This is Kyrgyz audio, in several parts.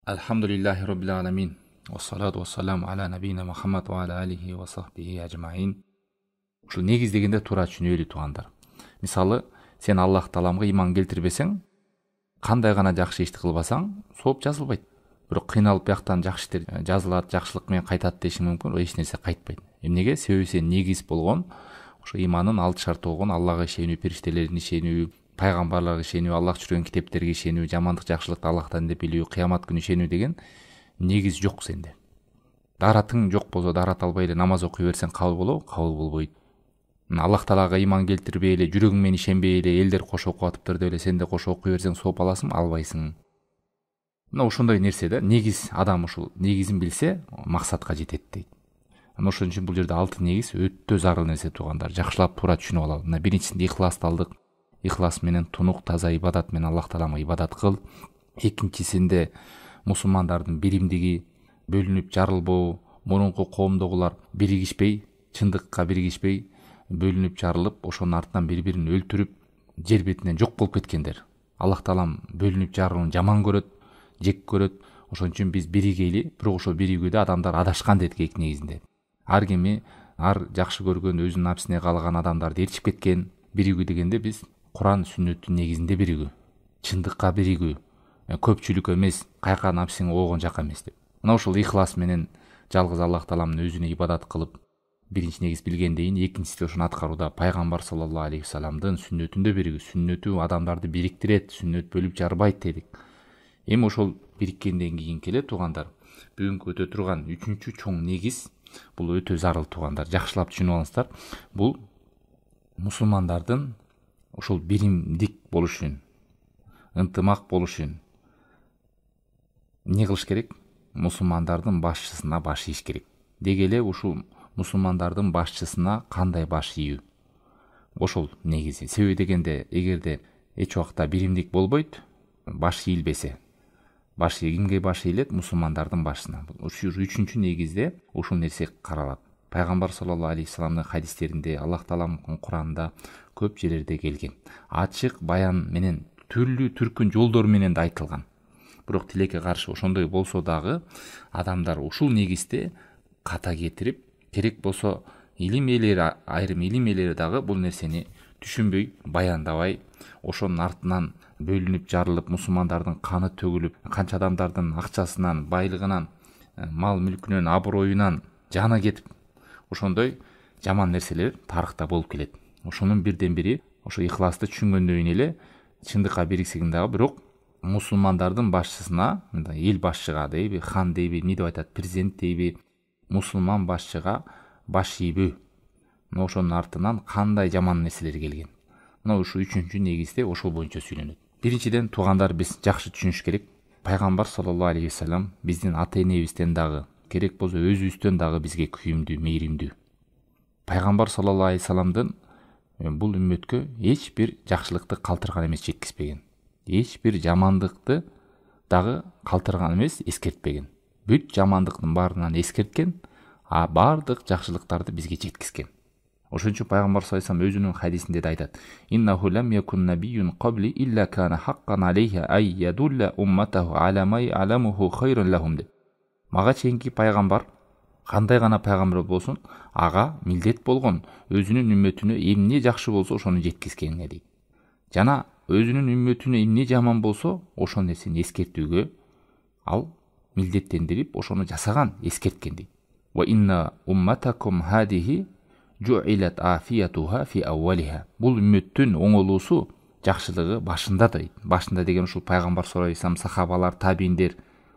Alhamdulillahi Rabbil alamin. Wassalatu wassalamu ala nabiyina Muhammad wa ala alihi wa sahbihi ajma'in. Ушул негиздегенде туура түшүнөлү туугандар. Мисалы, сен Аллах Тааламга иман келтирбесең, кандай гана жакшы ишти кылбасаң, сооп жазылбайт. Бирок кыйналып бияктан жакшы иштер жазылат, жакшылык менен кайтат дешиң мүмкүн, эч нерсе кайтпайт. Эмнеге? Себеби сен негиз болгон, ошо имандын алты шарты болгон Аллахка ишенүү, периштелерге ишенүү, пайгамбарларга ишенүү, Аллах түшүргөн китептерге ишенүү, жамандык жакшылыкты Аллахтан деп билүү, кыямат күнү ишенүү деген негиз жок сенде. Даратың жок болсо, дарат албай эле намаз окуй берсең кабыл болобу? Кабыл болбойт. Аллах Таалага иман келтирбей эле, жүрөгүң менен ишенбей эле, элдер кошо окуп атыптыр деп эле сен да кошо окуй берсең сооп аласың, албайсың. Мына ошондой нерсе да, негиз адам ушул негизин билсе, максатка жетет дейт. Ошон үчүн бул жерде алты негиз өтө зарыл нерсе туугандар. Жакшылап туура түшүнүп алалы. Мына биринчисинде ихласты алдык. Ихлас менен тунук, таза ибадат менен Аллах Тааламга ибадат кыл. Экинчисинде мусулмандардын биримдиги, бөлүнүп жарылбоо, мурунку коомдогулар биригишпей, чындыкка биригишпей, бөлүнүп жарылып, ошонун артынан бири-бирин өлтүрүп, жер бетинен жок болуп кеткендер. Аллах Таалам бөлүнүп жарылууну жаман көрөт, жек көрөт. Ошон үчүн биз биригейли, бирок ошол биригүүдө адамдар адашкан дедик эки негизинде. Ар кими, ар жакшы көргөн, өзүнүн напсине каалаган адамдарды ээрчип кеткен. Биригүү дегенде биз Куран сүннөттүн негизинде биригүү, чындыкка биригүү, көпчүлүк эмес, кайка напсиң оогон жака эмес деп. Мына ушул ихлас менен жалгыз Аллах Тааламдын өзүнө ибадат кылып, биринчи негиз билгендейин, экинчиси ошону аткарууда пайгамбар саллаллаху алейхи вассаламдын сүннөтүндө биригүү. Сүннөтү адамдарды бириктирет, сүннөт бөлүп жарбайт дедик. Эми ошол бириккенден кийинки эле туугандар, бүгүнкү өтө турган үчүнчү чоң негиз, бул өтө зарыл туугандар. Жакшылап түшүнүп алыңыздар. Бул мусулмандардын ушул биримдик болуш үчүн, ынтымак болуш үчүн эмне кылыш керек? Мусулмандардын башчысына баш ийиш керек. Деги эле ушул мусулмандардын башчысына кандай баш ийүү? Ошол негизи. Себеби дегенде, эгерде эч убакта биримдик болбойт, баш ийилбесе, кимге баш ийилет? Мусулмандардын башчысына. Ушул үчүнчү негизде ушул нерсе каралат. Пайгамбар саллаллаху алейхи вассаламдын хадистеринде, Аллах Тааланын Куранында көп жерлерде келген. Ачык баян менен, түрлүү түркүн жолдор менен да айтылган. Бирок тилекке каршы ошондой болсо дагы адамдар ушул негизде ката кетирип, керек болсо илим ээлери, айрым илим ээлери дагы бул нерсени түшүнбөй, баяндабай, ошонун артынан бөлүнүп жарылып, мусулмандардын каны төгүлүп, канча адамдардын акчасынан, байлыгынан, мал мүлкүнөн, аброюнан жаны кетип, ошондой жаман нерселер тарыхта болуп келет. Ошонун бирден бири ошо ихласты түшүнгөндөн кийин эле чындыкка бириксең дагы, бирок мусулмандардын башчысына, эл башчыга дейби, хан дейби, эмне деп айтат, президент дейби, мусулман башчыга баш ийбөө. Мына ошонун артынан кандай жаман нерселер келген. Мына ушул үчүнчү негизде ошол боюнча сүйлөнөт. Биринчиден, туугандар, биз жакшы түшүнүш керек. Пайгамбар саллаллаху алейхи вассалам биздин ата-энебизден дагы, керек болсо өзүбүздөн дагы бизге күйүмдүү, мейримдүү. Пайгамбар саллаллаху алейхи вассаламдын бул үммөткө эч бир жакшылыкты калтырган эмес, жеткизбеген. Эч бир жамандыкты дагы калтырган эмес, эскертпеген. Бүт жамандыктын баарынан эскерткен, а бардык жакшылыктарды бизге жеткизген. Ошон үчүн пайгамбар саллаллаху алейхи вассалам өзүнүн хадисинде да айтат: "Иннаху лам якун набийюн qabli illa kana haqqan alayhi ay yadulla ummatahu ala ma ya'lamuhu khayrun lahum" деп. Мага чейинки пайгамбар, кандай гана пайгамбар болсун, ага милдет болгон өзүнүн үммөтүнө эмне жакшы болсо ошону жеткизген дейт. Жана өзүнүн үммөтүнө эмне жаман болсо, ошол нерсени эскертүүгө ал милдеттендирип, ошону жасаган, эскерткен дейт. Wa inna ummatakum hadihi ju'ilat afiyatuha fi awwaliha. Бул үммөттүн оңолуусу, жакшылыгы башында дейт. Башында деген ушул пайгамбар саллаллаху алейхи вассалам, сахабалар, табииндер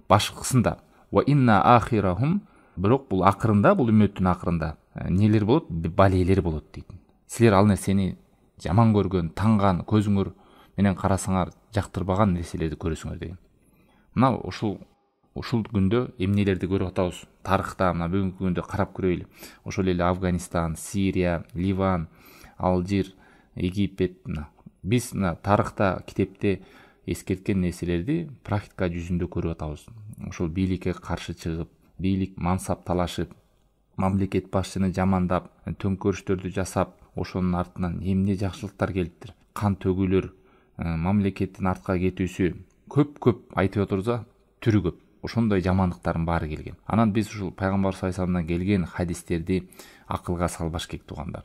башкысында. Wa inna akhirahum, бирок бул акырында, бул үммөттүн акырында нелер болот? Балейлер болот дейт. Силер ал нерсени жаман көргөн, танган, көзүңөр менен карасаңар жактырбаган нерселерди көрөсүңөр деген. Мына ушул күндө эмнелерди көрүп атабыз? Тарыхта мына бүгүнкү күндө карап көрөйлү. Ошол эле Афганистан, Сирия, Ливан, Алжир, Египет. Биз мына тарыхта, китепте эскерткен нерселерди практика жүзүндө көрүп атабыз. Ошол бийликке каршы чыгып, бийлик мансап талашып, мамлекет башчыны жамандап, төңкөрүштөрдү жасап, ошонун артынан эмне жакшылыктар келиптир? Кан төгүүлөр, мамлекеттин артка кетүүсү көп айтып отурса, түрү көп. ошондой жамандыктардын баары келген. Анан биз ушул пайгамбар саллаллаху алейхи вассаламдан келген хадистерди акылга салбаш керек туугандар.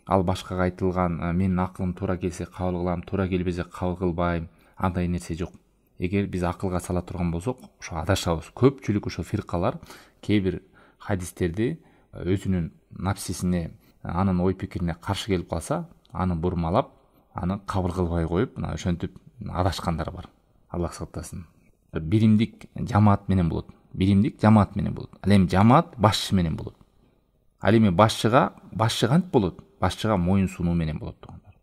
Ал башкага айтылган менин акылым туура келсе кабыл кылам, туура келбесе кабыл кылбайм, андай нерсе жок. Эгер биз акылга сала турган болсок, ошо адашабыз. Көпчүлүк ошо фиркалар кээ бир хадистерди өзүнүн напсисине, анын ой пикирине каршы келип калса, аны бурмалап, аны кабыл кылбай коюп, мына ошентип адашкандар бар. Аллах сактасын. Биримдик жамаат менен болот. Биримдик жамаат менен болот. Ал эми жамаат башчы менен болот. Ал эми башчы кантип болот? Башчыга моюн сунуу менен болот туугандар.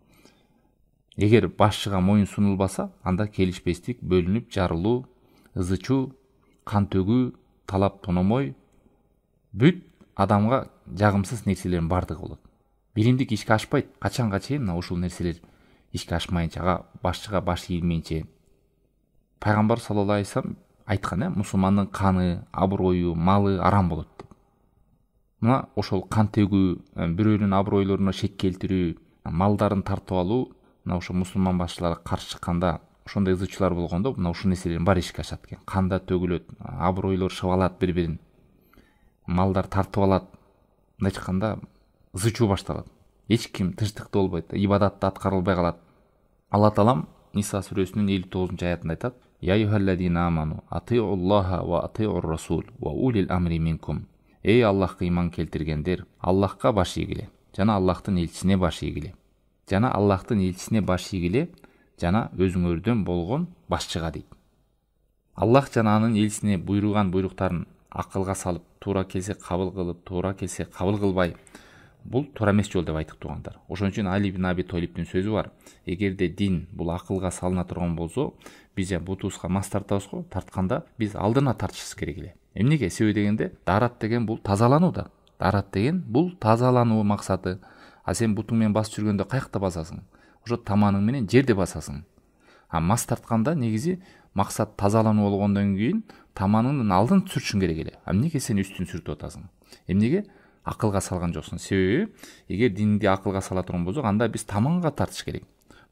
Эгер башчыга моюн сунулбаса, анда келишпестик, бөлүнүп жарылуу, ызы чуу, кан төгүү, талап тономой, бүт адамга жагымсыз нерселердин бардыгы болот. Биримдик ишке ашпайт. Качанга чейин ушул нерселер ишке ашмайынча, башчыга баш ийилмейинче. Пайгамбар саллаллаху алейхи вассалам айткан, мусулмандын каны, аброю, малы арам болот деп. Мына ошол кан төгүү, бирөөнүн абройлоруна шек келтирүү, малдарын тартып алуу, мына ошо мусулман башчыларга каршы чыкканда, ошондой ызычуулар болгондо, мына ушул нерселердин баары ишке ашат экен. Канда төгүлөт, абройлор шыбалат бири-бирин, малдар тартып алат, мындай чыкканда ызы чуу башталат. Эч ким тынчтыкта болбойт, ибадатта аткарылбай калат. Алла таалам Ниса сүрөсүнүн 59-аятында айтат: «Я юхалладина аману, атиуллаха ва атиур расул, ва улил амри минкум». Эй Аллахка иман келтиргендер, Аллахка баш ийгиле, жана Аллахтын элчисине баш ийгиле. Жана Аллахтын элчисине баш ийгиле, жана өзүңөрдөн болгон башчыга дейт. Аллах жана анын элчисине буйруган буйруктарын акылга салып, туура келсе кабыл кылып, туура келсе кабыл кылбай, бул туура эмес жол деп айттык туугандар. Ошон үчүн Али ибн Аби Толибдин сөзү бар: эгерде дин бул акылга салына турган болсо, биз бутубузга мас тартабыз го, тартканда биз алдына тартышыбыз керек эле. Эмнеге? Себеби дегенде, даарат деген бул тазалануу да. Даарат деген бул тазалануу максаты. А сен бутуң менен басып жүргөндө каякта басасың? Ошо таманың менен жерде басасың. А мас тартканда негизи максат тазалануу болгондон кийин таманыңдын алдын сүртүшүң керек эле. А эмнеге сен үстүн сүртүп атасың? Эмнеге? Акылга салган жоксуң. Себеби эгер динди акылга сала турган болсок, анда биз таманга тартыш керек.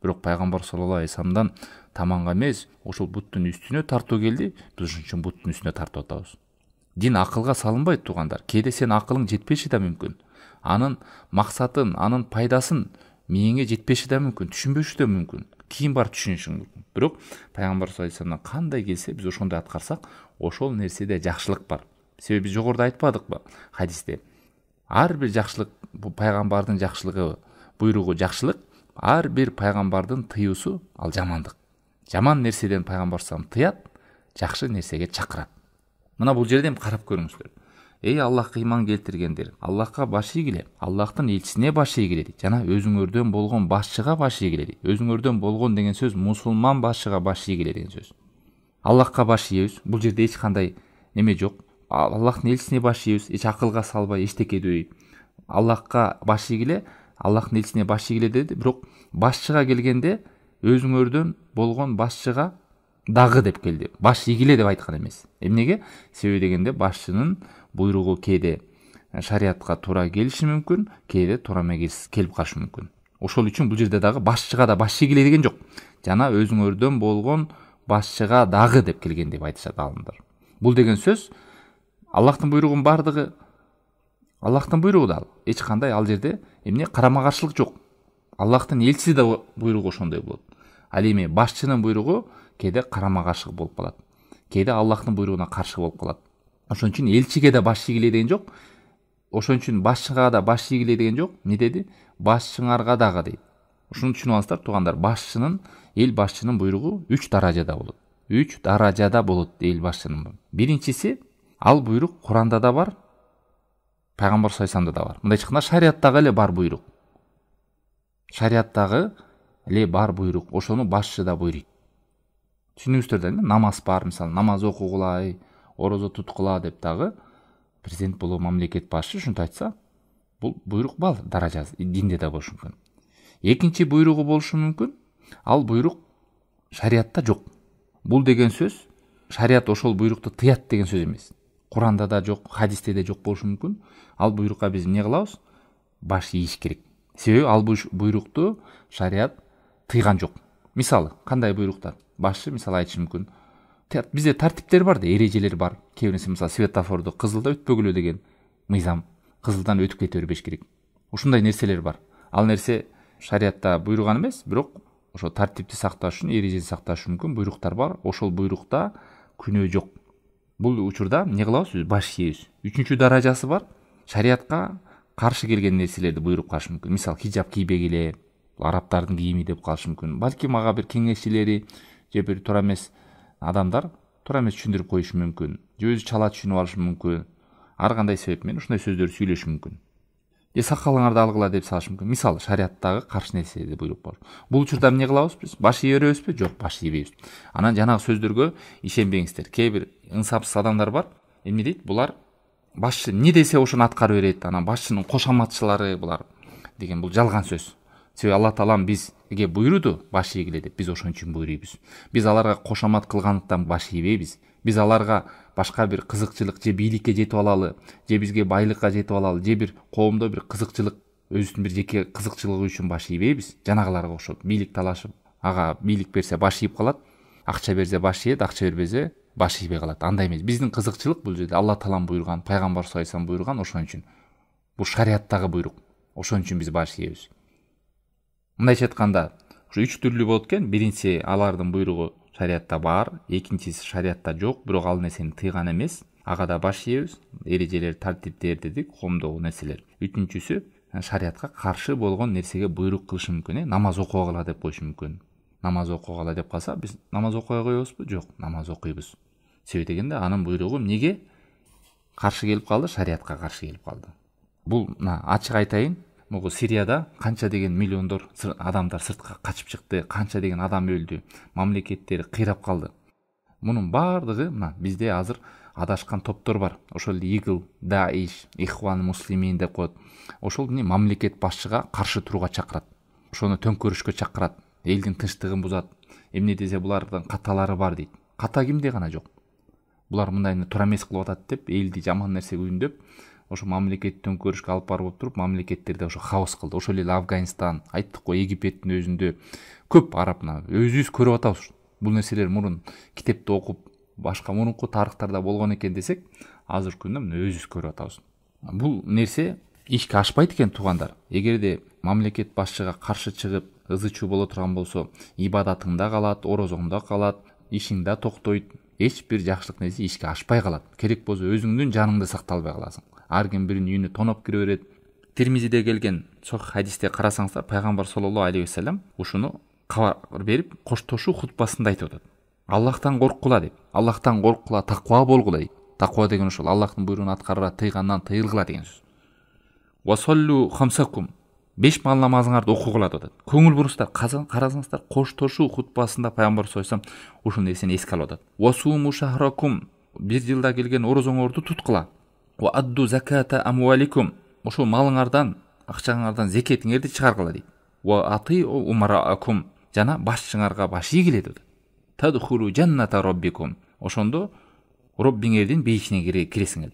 Бирок пайгамбар саллаллаху алейхи вассаламдан таманга эмес, ошол буттун үстүнө тартуу келди. Биз ошон үчүн буттун үстүнө тартып атабыз. Дин акылга салынбайт туугандар. Кээде сен акылың жетпеши да мүмкүн. Анын максатын, анын пайдасын мээңе жетпеши да мүмкүн, түшүнбөшү да мүмкүн. Кийин барып түшүнүшүң мүмкүн. Бирок пайгамбар саллаллаху алейхи вассаламдан кандай келсе, биз ошондой аткарсак, ошол нерседе жакшылык бар. Себеби биз жогоруда айтпадыкпы хадисте? Ар бир жакшылык, бул пайгамбардын жакшылыгы, буйругу жакшылык, ар бир пайгамбардын тыюусу ал жамандык. Жаман нерседен пайгамбар салам тыят, жакшы нерсеге чакырат. Мына бул жерден карап көрүңүздөр. Эй Аллахка иман келтиргендер, Аллахка баш ийгиле, Аллахтын элчисине баш ийгиле дейт. Жана өзүңөрдөн болгон башчыга баш ийгиле дейт. Өзүңөрдөн болгон деген сөз мусулман башчыга баш ийгиле деген сөз. Аллахка баш ийебиз. Бул жерде эч кандай неме жок. Аллахтын элчисине баш ийебиз, эч акылга салбай, эчтеке дебей. Аллахка баш ийгиле, Аллахтын элчисине баш ийгиле деди. Бирок башчыга келгенде өзүңөрдөн болгон башчыга дагы деп келди. Баш ийгиле деп айткан эмес. Эмнеге? Себеби дегенде башчынын буйругу кээде шариатка туура келиши мүмкүн, кээде туура эмес келип калышы мүмкүн. Ошол үчүн бул жерде дагы башчыга да баш ийгиле деген жок. Жана өзүңөрдөн болгон башчыга дагы деп келген деп айтышат алымдар. Бул деген сөз Аллахтын буйругунун бардыгы Аллахтын буйругу да эч кандай ал жерде эмне карама каршылык жок. Аллахтын элчиси да буйругу ошондой болот. Ал эми башчынын буйругу кээде карама каршылык болуп калат. Кээде Аллахтын буйругуна каршы болуп калат. Ошон үчүн элчиге да баш ийгиле деген жок. Ошон үчүн башчыга да баш ийгиле деген жок. Не деди? Башчыңарга дагы дейт. Ушуну түшүнүп алыңыздар туугандар. Эл башчынын буйругу 3 даражада болот. 3 даражада болот эл башчынын. Биринчиси, ал буйрук Куранда да бар, пайгамбар саллаллаху алейхи вассаламда да бар. Мындай чыкканда шариаттагы эле бар буйрук. Шариаттагы эле бар буйрук. Ошону башчы да буйруйт. Түшүнүңүздөр да, намаз бар, мисалы, намаз окугула, орозо туткула деп дагы президент болуу, мамлекет башчы ушинтип айтса, бул буйрук бар даражасы, динде да болушу мүмкүн. Экинчи буйругу болушу мүмкүн. Ал буйрук шариатта жок. Бул деген сөз шариат ошол буйрукту тыят деген сөз эмес. Куранда да жок, хадисте да жок болушу мүмкүн. Ал буйрукка биз эмне кылабыз? Баш ийиш керек. Себеби ал буйрукту шариат тыйган жок. Мисалы, кандай буйруктар? Башчы мисалы айтышы мүмкүн. бизде тартиптер бар да, эрежелер бар. Кээ бир нерсе, мисалы светофорду кызылда өтпөгүлө деген мыйзам, кызылдан өтүп кете бербеш керек. Ушундай нерселер бар. Ал нерсе шариатта буйруган эмес, бирок ошо тартипти сакташ үчүн, эрежени сакташ мүмкүн буйруктар бар. Ошол буйрукта күнөө жок. Бул учурда эмне кылабыз? Биз баш ийебиз. Үчүнчү даражасы бар. Шариатка каршы келген нерселерди буйруп калышы мүмкүн. Мисалы хиджаб кийбегиле, арабтардын кийими деп калышы мүмкүн. Балки мага бир кеңешчилери же бир туура эмес адамдар туура эмес түшүндүрүп коюшу мүмкүн. Же өзү чала түшүнүп алышы мүмкүн. Ар кандай себеп менен ушундай сөздөрдү сүйлөшү мүмкүн. Же сакалыңарды алгыла деп салышы мүмкүн. Мисалы шариаттагы каршы нерселерди буйруп коюш. Бул учурда эмне кылабыз биз? Баш ие беребизби? Жок, баш ийбейбиз. Анан жанагы сөздөргө ишенбеңиздер. Кээ бир ынсапсыз адамдар бар. Эмне дейт? Булар башчы эмне десе ошону аткарып берет. Анан башчынын кошоматчылары булар деген бул жалган сөз. Себеби Алла Таалам бизге буйруду баш ийгиле деп, биз ошон үчүн буйруйбуз. Биз аларга кошомат кылгандыктан баш ийбейбиз. Биз аларга башка бир кызыкчылык же бийликке жетип алалы, же бизге байлыкка жетип алалы, же бир коомдо бир кызыкчылык, өзүнүн бир жеке кызыкчылыгы үчүн баш ийбейбиз. Жанагыларга окшоп бийлик талашып, ага бийлик берсе баш ийип калат, акча берсе баш ийет, акча бербесе баш ийбей калат. Андай эмес. Биздин кызыкчылык бул жерде Алла Таалам буйруган, пайгамбар саллаллаху алейхи вассалам буйруган, ошон үчүн. Бул шариаттагы буйрук. Ошон үчүн биз баш ийебиз. Мындайча айтканда, ушу 3 түрлүү болот экен. Биринчиси алардын буйругу шариатта бар, экинчиси шариатта жок, бирок ал нерсени тыйган эмес. Ага да баш ийебиз. Эрежелер, тартиптер дедик, коомдогу нерселер. Үчүнчүсү шариатка каршы болгон нерсеге буйрук кылышы мүмкүн. Намаз окугула деп коюшу мүмкүн. Намаз окугула деп калса, биз намаз окуй коебузбу? Жок, намаз окуйбуз. Себеби дегенде анын буйругу эмнеге каршы келип калды? Шариатка каршы келип калды. Бул ачык айтайын. Могу Сирияда канча деген миллиондор адамдар сыртка качып чыкты, канча деген адам өлдү, мамлекеттери кыйрап калды. Мунун баардыгы бизде азыр адашкан топтор бар. Ошол ИГИЛ, Даиш, Ихван Муслимин деп коет. Ошол мамлекет башчыга каршы турууга чакырат. Ошону төңкөрүшкө чакырат. Элдин тынчтыгын бузат. Эмне десе булардын каталары бар дейт. Ката кимде гана жок. Булар мындайны туура эмес кылып атат деп, элди жаман нерсеге үндөп, ошо мамлекет төңкөрүшкө алып барып туруп, мамлекеттерде ошо хаос кылды. Ошол эле Афганистан, айттык го, Египеттин өзүндө көп арабна өзүбүз көрүп атабыз. Бул нерселер мурун китепти окуп, башка мурунку тарыхтарда болгон экен десек, азыр күндө өзүбүз көрүп атабыз. Бул нерсе ишке ашпайт экен, туугандар. Эгерде мамлекет башчыга каршы чыгып, ызы чуу боло турган болсо, ибадатыңда калат, орозоңда калат, ишиңде токтойт, эч бир жакшылык нерсе ишке ашпай калат. Керек болсо өзүңдүн жаныңды сакталбай каласың. Ар ким биринин үйүнө тоноп кире берет. Тирмизиде келген сох хадисте карасаңыздар, пайгамбар саллаллаху алейхи вассалам ушуну кабар берип, коштошуу хутбасында айтып атат. Аллахтан корккула деп. Аллахтан корккула, таква болгула дейт. Таква деген ошол Аллахтын буйругун аткарууга тыйгандан тыйылгыла деген сөз. Ва саллу хамсакум. 5 маал намазыңарды окугула деп атат. Көңүл бурустар, карасаңыздар, коштошуу хутбасында пайгамбар саллаллаху алейхи вассалам ушул нерсени эске алып атат. Ва суму шахракум. Бир жылда келген орозоңорду туткула. Ва адду заката амваликум. Ошол малыңардан, акчаңардан зекетиңерди чыгаргыла дейт. Ва ати умараакум. Жана башчыңарга баш ийгиле деп атат. Тадхулу жанната роббикум. Ошондо Роббиңердин бейишине киресиңер.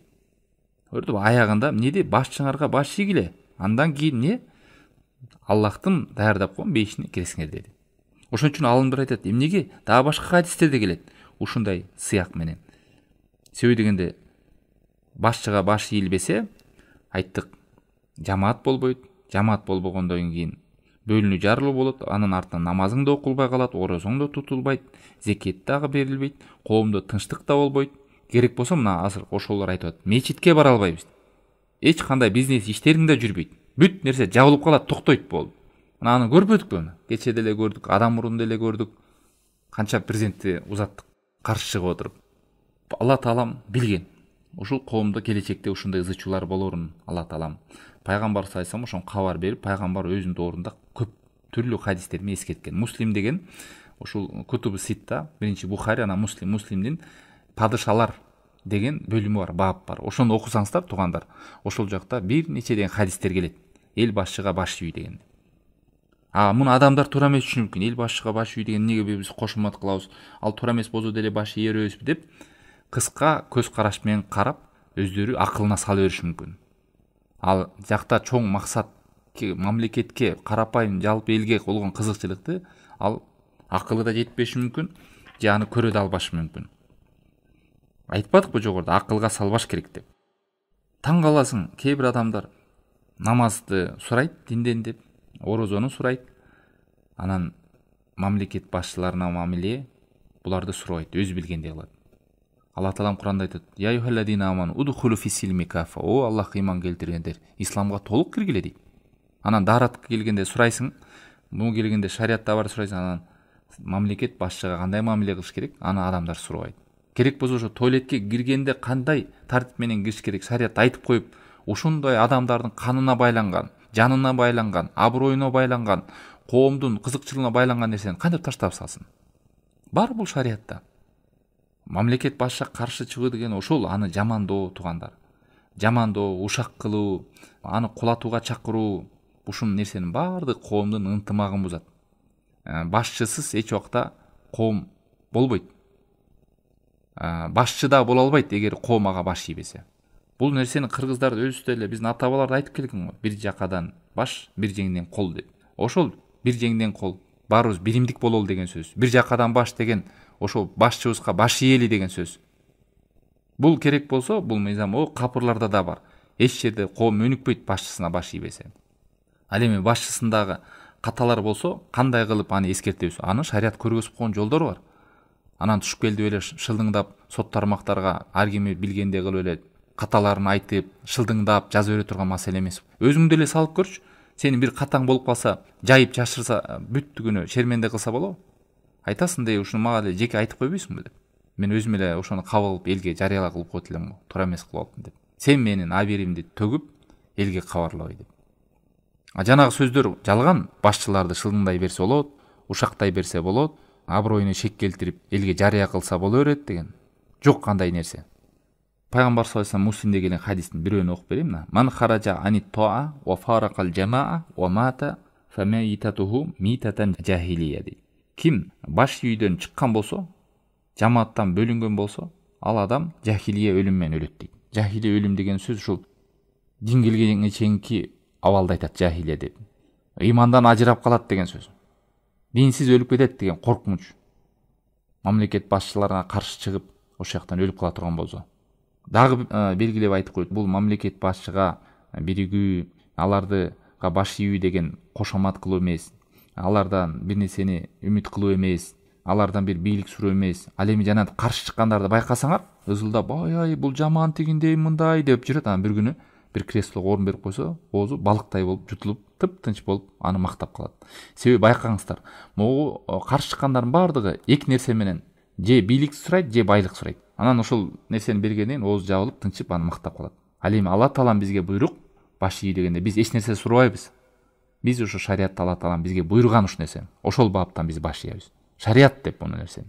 Көрдүбү? Аягында эмне дейт? Башчыңарга баш ийгиле. Андан кийин не? Аллахтын даярдап койгон бейишине киресиңер деди. Ошон үчүн алымдар айтат, эмнеге? Дагы башка хадистерде келет. Ушундай сыяк менен. Себеби дегенде башчыга баш ийилбесе, айттык, жамаат болбойт. Жамаат болбогондон кийин бөлүнүү жарылуу болот, анын артынан намазың да окулбай калат, орозоң да тутулбайт, зекет дагы берилбейт, коомдо тынчтык да болбойт. Керек болсо мына азыр ошолор айтып атат, мечитке бара албайбыз. Эч кандай бизнес иштериң да жүрбөйт. Бүт нерсе жабылып калат, токтойт болду. Мына аны көрбөдүкпү? Кече деле көрдүк, адам мурун деле көрдүк. Канча президентти узаттык каршы чыгып отуруп. Алла Таалам билген. Ушул коомдо келечекте ушундай ызы чуулар болорун Алла Таалам пайгамбар саллаллаху алейхи вассалам ошон кабар берип, пайгамбар өзүнүн доорунда көп түрлүү хадистер менен эскерткен. Муслим деген ушул Кутубу Ситта, биринчи Бухари, анан Муслимдин падышалар деген бөлүмү бар, баб бар. Ошону окусаңыздар, туугандар, ошол жакта бир нече деген хадистер келет. Эл башчыга баш үй деген. Муну адамдар туура эмес түшүнүп мүмкүн. Эл башчыга баш үй деген эмнеге биз кошумат кылабыз? Ал туура эмес болсо деле баш ие беребизби деп кыска көз караш менен карап, өздөрү акылына сала бериши мүмкүн. Ал жакта чоң максат, мамлекетке, карапайым жалпы элге болгон кызыкчылыкты ал акылы да жетпеши мүмкүн, же аны көрө да албашы мүмкүн. Айтпадыкпы жогоруда акылга салбаш керек деп. Таң каласың, кээ бир адамдар намазды сурайт динден деп, орозону сурайт, анан мамлекет башчыларына мамиле буларды сурабайт, өз билгендей кылат. Алла таалам Куранда айтат: "Я юхалладина аману удхулу фиссилми кафа". О Аллахка иман келтиргендер, исламга толук киргиле дейт. Анан дааратка келгенде сурайсың, буга келгенде шариатта бар сурайсың, анан мамлекет башчыга кандай мамиле кылыш керек, аны адамдар сурабайт. Керек болсо ошо туалетке киргенде кандай тартип менен кириш керек, шариат айтып коюп, ушундай адамдардын канына байланган, жанына байланган, аброюна байланган, коомдун кызыкчылыгына байланган нерсени кантип таштап салсын? Бар бул шариатта. Мамлекет башчыга каршы чыгуу деген ошол, аны жамандоо туугандар. Жамандоо, ушак кылуу, аны кулатууга чакыруу, ушул нерсенин баардыгы коомдун ынтымагын бузат. Башчысыз эч убакта коом болбойт. Башчы да боло албайт эгер коом ага баш ийбесе. Бул нерсени кыргыздар өзү деле биздин ата бабалар айтып келген го. Бир жакадан баш, бир жеңден кол деп. Ошол бир жеңден кол, баарыбыз биримдик бололу деген сөз. Бир жакадан баш деген ошол башчыбызга баш ийели деген сөз. Бул керек болсо, бул мыйзам о капырларда да бар. Эч жерде коом өнүкпөйт башчысына баш ийбесе. Ал эми башчысындагы каталар болсо, кандай кылып аны эскертебиз? Аны шариат көргөзүп койгон жолдору бар. Анан түшүп келди эле шылдыңдап сот тармактарга ар кими билгендей кылып эле каталарын айтып, шылдыңдап жаза бере турган маселе эмес. Өзүң деле салып көрчү. Сени бир катаң болуп калса, жайып жашырса, бүттүгүнө шерменде кылса болобу? Айтасың дей, ушуну мага эле жеке айтып койбойсуңбу деп. Мен өзүм эле ошону кабыл алып элге жарыяла кылып койт элем го. Туура эмес кылып алыптым деп. Сен менин аберимди төгүп элге кабарлабай деп. Жанагы сөздөр жалган. Башчыларды шылдыңдай берсе болот, ушактай берсе болот, аброюна шек келтирип элге жарыя кылса боло берет деген. Жок кандай нерсе. Пайгамбар саллаллаху алейхи вассалам Муслимде келген хадистин бирөөнү окуп берейин. Ман хаража анит тоа ва фаракал жамаа ва мата фамаитатуху митатан жахилия дейт. Ким баш үйдөн чыккан болсо, жамааттан бөлүнгөн болсо, ал адам жахилия өлүм менен өлөт дейт. Жахилия өлүм деген сөз ушул дин келгенге чейинки абалды айтат жахилия деп. Имандан ажырап калат деген сөз. Динсиз өлүп кетет деген коркунуч. Мамлекет башчыларына каршы чыгып, ошол жактан өлүп кала турган болсо. Дагы белгилеп айтып коет. Бул мамлекет башчыга биригүү, алардыга баш ийүү деген кошомат кылуу эмес. Алардан бир нерсени үмүт кылуу эмес. Алардан бир бийлик суроо эмес. Ал эми жана каршы чыккандарды байкасаңар, ызылдап, ай бул жаман тигиндей мындай деп жүрөт. Анан бир күнү бир креслого орун берип койсо, оозу балыктай болуп жутулуп, тып-тынч болуп аны мактап калат. Себеби байкаңыздар, могу каршы чыккандардын баардыгы эки нерсе менен же бийлик сурайт, же байлык сурайт. Анан ошол нерсени бергенден оозу жабылып, тынчып аны мактап калат. Ал эми Алла таалам бизге буйрук баш ий дегенде биз эч нерсе сурабайбыз. Биз ушу шариатта Алла таалам бизге буйруган ушу нерсени. Ошол баптан биз баш ийебиз. Шариат деп муну нерсени.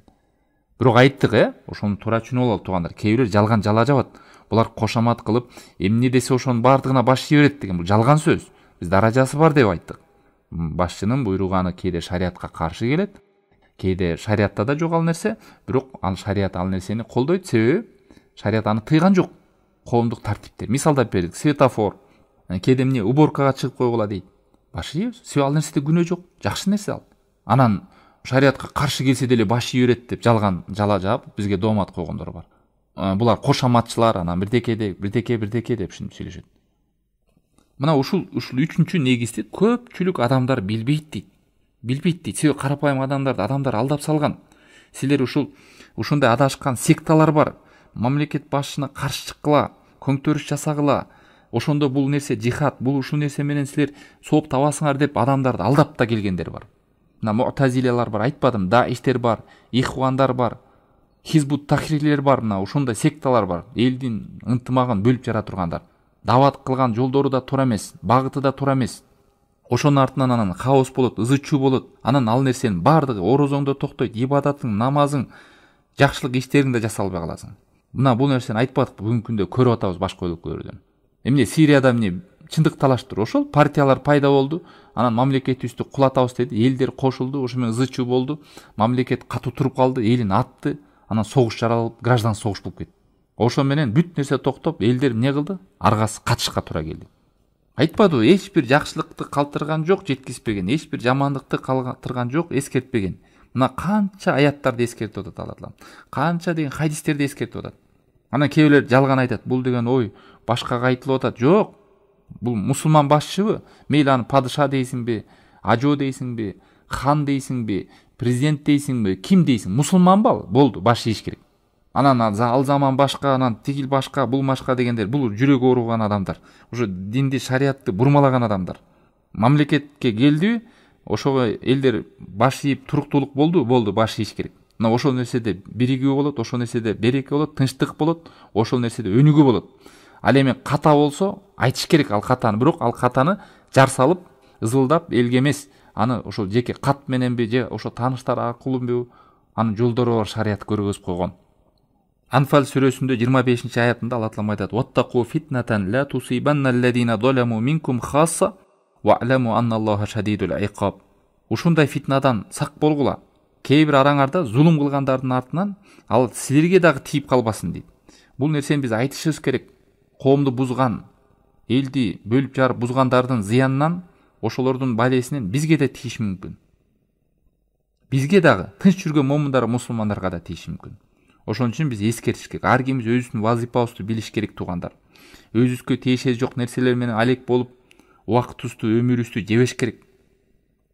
Бирок айттык, ошону туура түшүнүп алалы туугандар. Кээ бирөө жалган жала жабат. Булар кошомат кылып, эмне десе ошонун баардыгына баш ий берет деген бул жалган сөз. Биз даражасы бар деп айттык. Башчынын буйруганы кээде шариатка каршы келет, кээде шариатта да жок ал нерсе, бирок ал шариат ал нерсени колдойт, себеби шариат аны тыйган жок. Коомдук тартиптер. Мисалдап бердик, светофор. Кээде эмне уборкага чыгып койгула дейт. Баш ийебиз. Себеби ал нерседе күнөө жок, жакшы нерсе ал. Анан шариатка каршы келсе деле баш ий берет деп жалган жала жаап бизге доомат койгондор бар. Булар кошоматчылар, анан бирдеке деп ушинтип сүйлөшөт. Мына ушул үчүнчү негизди көпчүлүк адамдар билбейт дейт. Себеби карапайым адамдар алдап салган. Силер ушундай адашкан секталар бар. Мамлекет башчысына каршы чыккыла, көңтөрүш жасагыла. Ошондо бул нерсе жихад, бул ушул нерсе менен силер сооп табасыңар деп адамдарды алдап да келгендер бар. Мына муътазилялар бар, айтпадым, даиштер бар, ихвандар бар, хизбут тахрирлер бар, мына ушундай секталар бар. Элдин ынтымагын бөлүп жара тургандар. Дават кылган жолдору да туура эмес, багыты да туура эмес. Ошонун артынан анан хаос болот, ызы-чуу болот. Анан ал нерсенин баардыгы орозоңдо токтойт, ибадатың, намазың, жакшылык иштериң да жасалбай каласың. Мына бул нерсени айтпадыкпы, бүгүнкү күндө көрүп атабыз башка өлкөлөрдөн. Эмне Сирияда эмне чындык талаштыр, ошол партиялар пайда болду. Анан мамлекетибизди кулатабыз деди, элдер кошулду, ошо менен ызы-чуу болду. Мамлекет катуу туруп калды, элин атты. Анан согуш жаралып, граждан согуш болуп кетти. Ошо менен бүт нерсе токтоп, элдер эмне кылды? Аргасы катышка туура келди. Айтпадыбы, эч бир жакшылыкты калтырган жок, жеткизбеген, эч бир жамандыкты калтырган жок, эскертпеген. Мына канча аяттарды эскертип атат Алла таалам. Канча деген хадистерди эскертип атат. Анан кээ бирлер жалган айтат, бул деген ой башкага айтылып атат. Жок, бул мусулман башчыбы? Мейли аны падыша дейсиңби, ажо дейсиңби, хан дейсиңби, президент дейсиңби, ким дейсиң? Мусулманбы ал? Болду, баш ийиш керек. Анан ал заман башка, анан тигил башка, бул башка дегендер, бул жүрөгү ооруган адамдар. Уже динди, шариятты бурмалаган адамдар. Мамлекетке келди, ошого элдер баш ийип туруктуулук болду, баш ийиш керек. Мына ошол нерседе биригүү болот, ошол нерседе береке болот, тынчтык болот, ошол нерседе өнүгүү болот. Ал эми ката болсо айтыш керек ал катаны, бирок ал катаны жар салып, ызылдап элге эмес, аны ошол жеке кат мененби же ошо тааныштар аркылуубу, анын жолдору бар, шарият көргөзүп койгон. Анфал сүрөсүндө 25-аятында Алла Таала айтат: "Ваттaqu fitnatan la tusibanna alladhina zalamu minkum khassa wa'lamu anna Alloha shadidul iqab." Ушундай фитнадан сак болгула. Кээ бир араңарда зулум кылгандардын артынан ал силерге дагы тийип калбасын дейт. Бул нерсени биз айтышыбыз керек. Коомду бузган, элди бөлүп жарып бузгандардын зыянынан, ошолордун балесинен бизге да тийиши мүмкүн. Бизге дагы тынч жүргөн момундар, мусулмандарга да тийиши мүмкүн. Ошон үчүн биз эскертиш керек. Ар кимибиз өзүбүздүн вазифабызды билиш керек, туугандар. Өзүбүзгө тиешеси жок нерселер менен алек болуп, убактыбызды, өмүрүбүздү жебеш керек.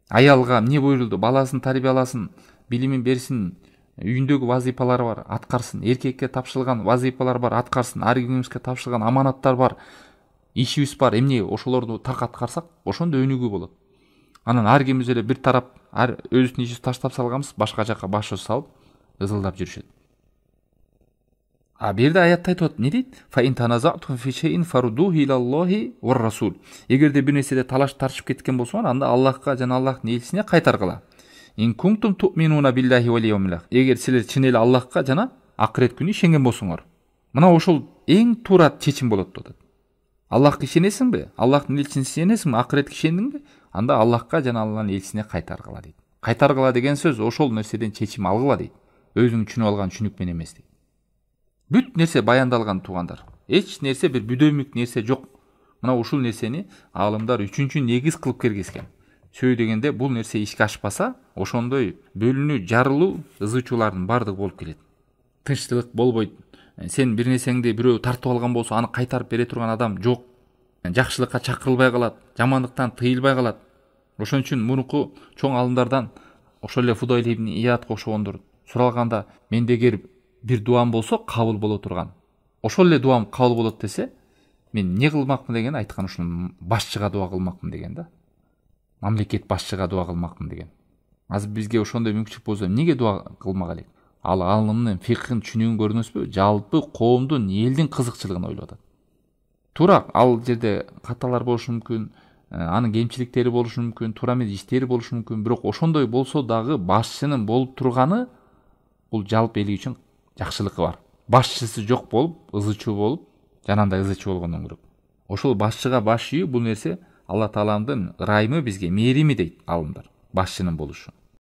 Аялга эмне буйрулду? Баласын тарбияласын, билимин берсин, үйүндөгү вазифалары бар, аткарсын. Эркекке тапшырылган вазифалар бар, аткарсын. Ар кимибизге тапшырылган аманаттар бар, ишибиз бар. Эмне ошолорду так аткарсак, ошондо өнүгүү болот. Анан ар кимибиз эле бир тарап өзүнүн ишин таштап салганбыз, башка жака башыбызды салып ызылдап жүрүшөт. А бирде аятта айтып атат, не дейт? Fa in tanaza'tum fi shay'in farudduhu ila Allahi war rasul. Эгерде бир нерседе талаш тарчып кеткен болсо, анда Аллахка жана Аллахтын элчисине кайтаргыла. In kuntum tu'minuna billahi wal yawmil akhir. Эгер силер чын эле Аллахка жана акырет күнү ишенген болсоңор. Мына ошол эң туура чечим болот деп атат. Аллахка ишенесиңби? Аллахтын элчисине ишенесиңби? Акыретке ишендиңби? Анда Аллахка жана Аллахтын элчисине кайтаргыла дейт. Кайтаргыла деген сөз ошол нерседен чечим алгыла дейт. Өзүң түшүнүп алган түшүнүк менен эмес дейт. Бүт нерсе баяндалган, туугандар. Эч нерсе бир бүдөмүк нерсе жок. Мына ушул нерсени аалымдар үчүнчү негиз кылып киргизген. Сөй дегенде бул нерсе ишке ашпаса, ошондой бөлүнүү, жарылуу, ызычуулардын бардыгы болуп келет. Тынчтык болбойт. Сен бир нерсеңди бирөө тартып алган болсо, аны кайтарып бере турган адам жок. Жакшылыкка чакырылбай калат, жамандыктан тыйылбай калат. Ошон үчүн мурунку чоң алымдардан ошол эле Фудайл ибн Иядга окшогондор суралганда, мендеги бир дуам болсо кабыл боло турган. Ошол эле дуам кабыл болот десе, мен эмне кылмакмын деген айткан, ушуну башчыга дуа кылмакмын деген да. Мамлекет башчыга дуа кылмакмын деген. Азыр бизге ошондой мүмкүнчүлүк болсо эмнеге дуа кылмак элек? Ал алымдын фикхин түшүнүүгүн көрдүңүзбү? Жалпы коомдун, элдин кызыкчылыгын ойлоп атат. Туура, ал жерде каталар болушу мүмкүн, анын кемчиликтери болушу мүмкүн, туура эмес иштери болушу мүмкүн, бирок ошондой болсо дагы башчынын болуп турганы бул жалпы эл үчүн жакшылыгы бар. Башчысы жок болуп, ызычуу болуп, жанагындай ызычуу болгондон көрөк. Ошол башчыга баш ийүү, бул нерсе Алла Тааланын ырайымы, бизге мээрими дейт алымдар, башчынын болушу.